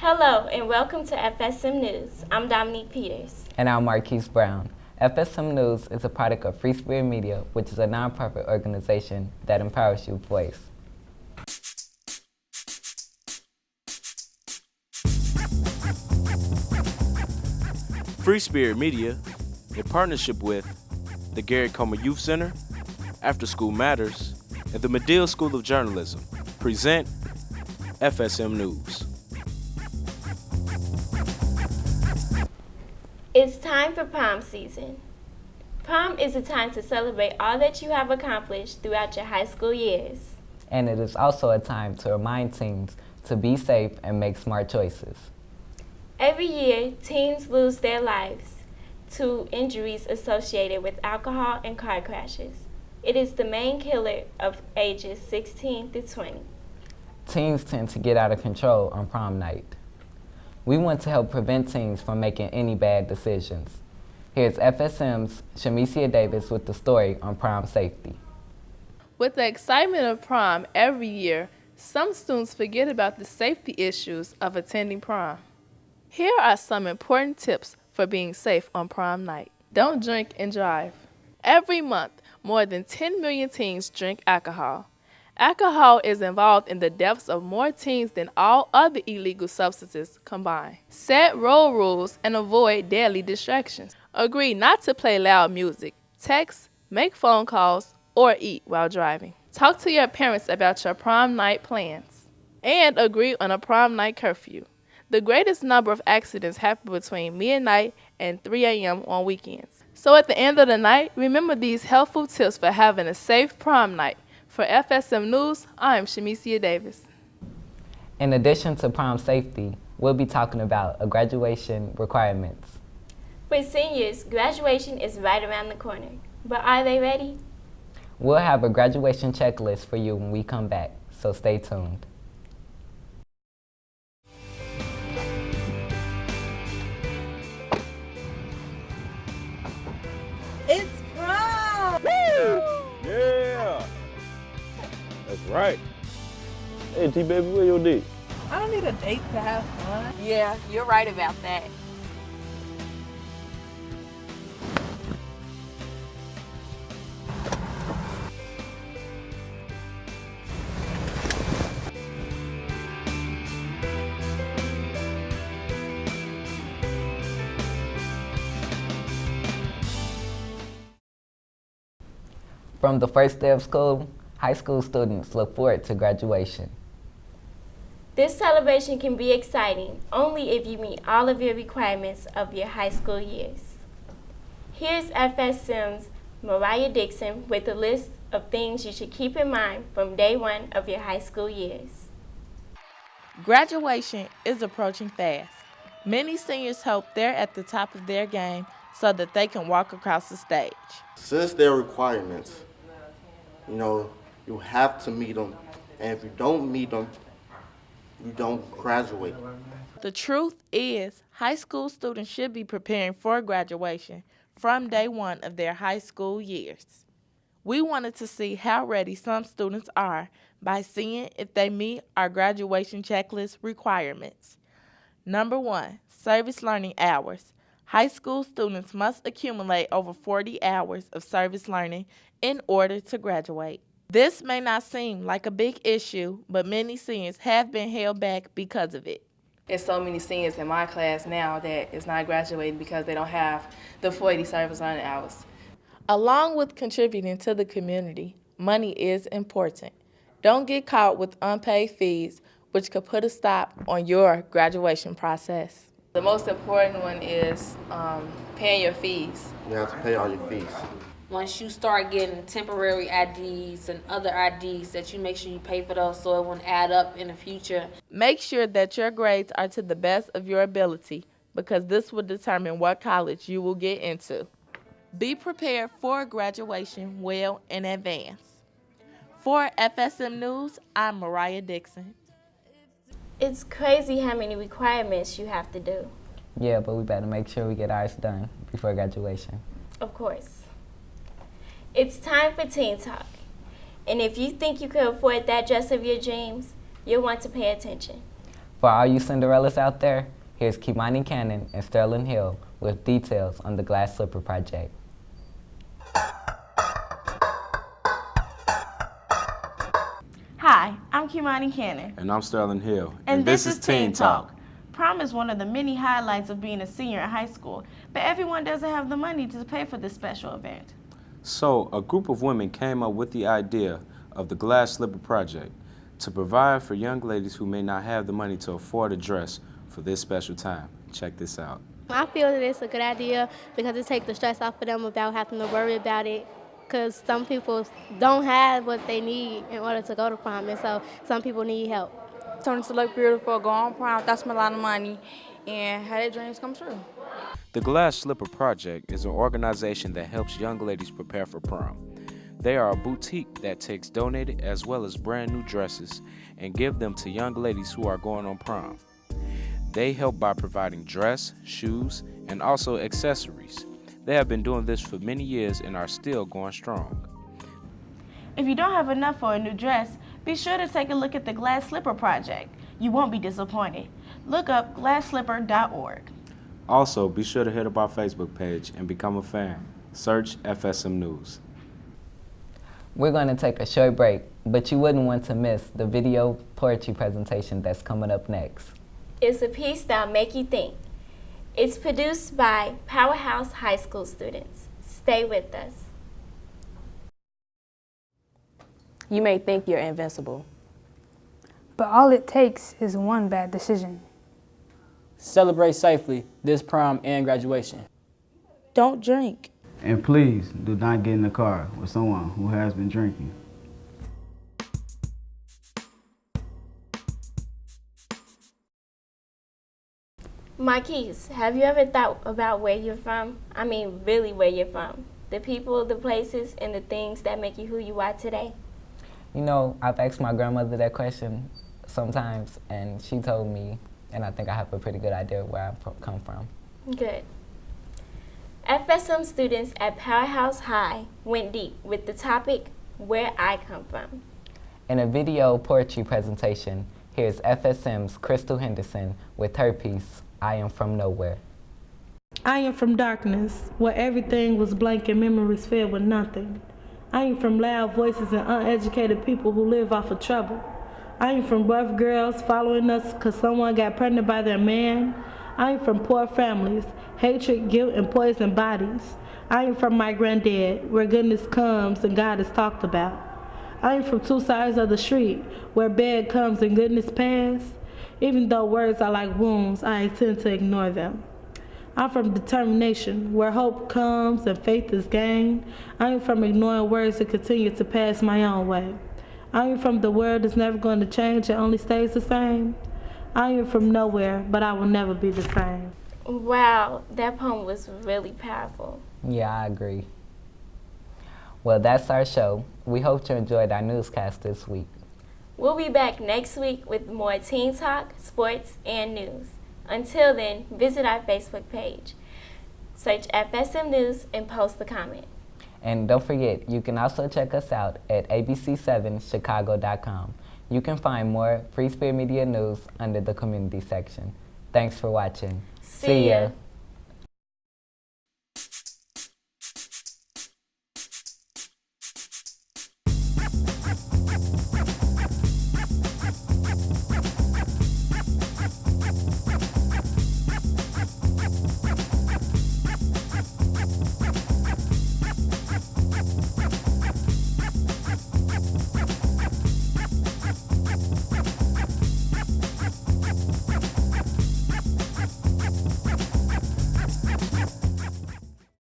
Hello and welcome to FSM News. I'm Dominique Peters. And I'm Marquise Brown. FSM News is a product of Free Spirit Media, which is a nonprofit organization that empowers your voice. Free Spirit Media, in partnership with the Gary Comer Youth Center, After School Matters, and the Medill School of Journalism, present FSM News. It's time for prom season. Prom is a time to celebrate all that you have accomplished throughout your high school years. And it is also a time to remind teens to be safe and make smart choices. Every year, teens lose their lives to injuries associated with alcohol and car crashes. It is the main killer of ages 16 through 20. Teens tend to get out of control on prom night. We want to help prevent teens from making any bad decisions. Here's FSM's Shamicia Davis with the story on prom safety. With the excitement of prom every year, some students forget about the safety issues of attending prom. Here are some important tips for being safe on prom night. Don't drink and drive. Every month, more than 10 million teens drink alcohol. Alcohol is involved in the deaths of more teens than all other illegal substances combined. Set road rules and avoid deadly distractions. Agree not to play loud music, text, make phone calls, or eat while driving. Talk to your parents about your prom night plans. And agree on a prom night curfew. The greatest number of accidents happen between midnight and 3 a.m. on weekends. So at the end of the night, remember these helpful tips for having a safe prom night. For FSM News, I'm Shamicia Davis. In addition to prom safety, we'll be talking about graduation requirements. With seniors, graduation is right around the corner. But are they ready? We'll have a graduation checklist for you when we come back, so stay tuned. It's prom! Woo! Yeah! That's right. Hey, T-Baby, where your date? I don't need a date to have fun. Yeah, you're right about that. From the first day of school, high school students look forward to graduation. This celebration can be exciting only if you meet all of your requirements of your high school years. Here's FSM's Mariah Dixon with a list of things you should keep in mind from day one of your high school years. Graduation is approaching fast. Many seniors hope they're at the top of their game so that they can walk across the stage. Since they're requirements, you have to meet them, and if you don't meet them, you don't graduate. The truth is, high school students should be preparing for graduation from day one of their high school years. We wanted to see how ready some students are by seeing if they meet our graduation checklist requirements. Number 1, service learning hours. High school students must accumulate over 40 hours of service learning in order to graduate. This may not seem like a big issue, but many seniors have been held back because of it. There's so many seniors in my class now that is not graduating because they don't have the 40 service learning hours. Along with contributing to the community, money is important. Don't get caught with unpaid fees, which could put a stop on your graduation process. The most important one is paying your fees. You have to pay all your fees. Once you start getting temporary IDs and other IDs, that you make sure you pay for those so it won't add up in the future. Make sure that your grades are to the best of your ability, because this will determine what college you will get into. Be prepared for graduation well in advance. For FSM News, I'm Mariah Dixon. It's crazy how many requirements you have to do. Yeah, but we better make sure we get ours done before graduation. Of course. It's time for Teen Talk. And if you think you can afford that dress of your dreams, you'll want to pay attention. For all you Cinderellas out there, here's Kimani Cannon and Sterling Hill with details on the Glass Slipper Project. Hi, I'm Kimani Cannon. And I'm Sterling Hill. And this is Teen Talk. Prom is one of the many highlights of being a senior in high school, but everyone doesn't have the money to pay for this special event. So, a group of women came up with the idea of the Glass Slipper Project to provide for young ladies who may not have the money to afford a dress for this special time. Check this out. I feel that it's a good idea because it takes the stress off of them without having to worry about it, because some people don't have what they need in order to go to prom, and so some people need help. Turning to look beautiful, go on prom, that's a lot of money, and have their dreams come true. The Glass Slipper Project is an organization that helps young ladies prepare for prom. They are a boutique that takes donated as well as brand new dresses and give them to young ladies who are going on prom. They help by providing dress, shoes, and also accessories. They have been doing this for many years and are still going strong. If you don't have enough for a new dress, be sure to take a look at the Glass Slipper Project. You won't be disappointed. Look up glassslipper.org. Also, be sure to hit up our Facebook page and become a fan. Search FSM News. We're going to take a short break, but you wouldn't want to miss the video poetry presentation that's coming up next. It's a piece that'll make you think. It's produced by Powerhouse High School students. Stay with us. You may think you're invincible, but all it takes is one bad decision. Celebrate safely this prom and graduation. Don't drink. And please do not get in the car with someone who has been drinking. Marquise, have you ever thought about where you're from? I mean, really where you're from. The people, the places, and the things that make you who you are today. You know, I've asked my grandmother that question sometimes, and she told me, and I think I have a pretty good idea of where I come from. Good. FSM students at Powerhouse High went deep with the topic, Where I Come From. In a video poetry presentation, here's FSM's Crystal Henderson with her piece, I Am From Nowhere. I am from darkness, where everything was blank and memories filled with nothing. I am from loud voices and uneducated people who live off of trouble. I am from rough girls following us because someone got pregnant by their man. I am from poor families, hatred, guilt, and poisoned bodies. I am from my granddad, where goodness comes and God is talked about. I am from two sides of the street, where bad comes and goodness pass. Even though words are like wounds, I tend to ignore them. I'm from determination, where hope comes and faith is gained. I am from ignoring words that continue to pass my own way. I am from the world that's never going to change, it only stays the same. I am from nowhere, but I will never be the same. Wow, that poem was really powerful. Yeah, I agree. Well, that's our show. We hope you enjoyed our newscast this week. We'll be back next week with more teen talk, sports, and news. Until then, visit our Facebook page. Search FSM News and post a comment. And don't forget, you can also check us out at abc7chicago.com. You can find more Free Spirit Media news under the community section. Thanks for watching. See ya.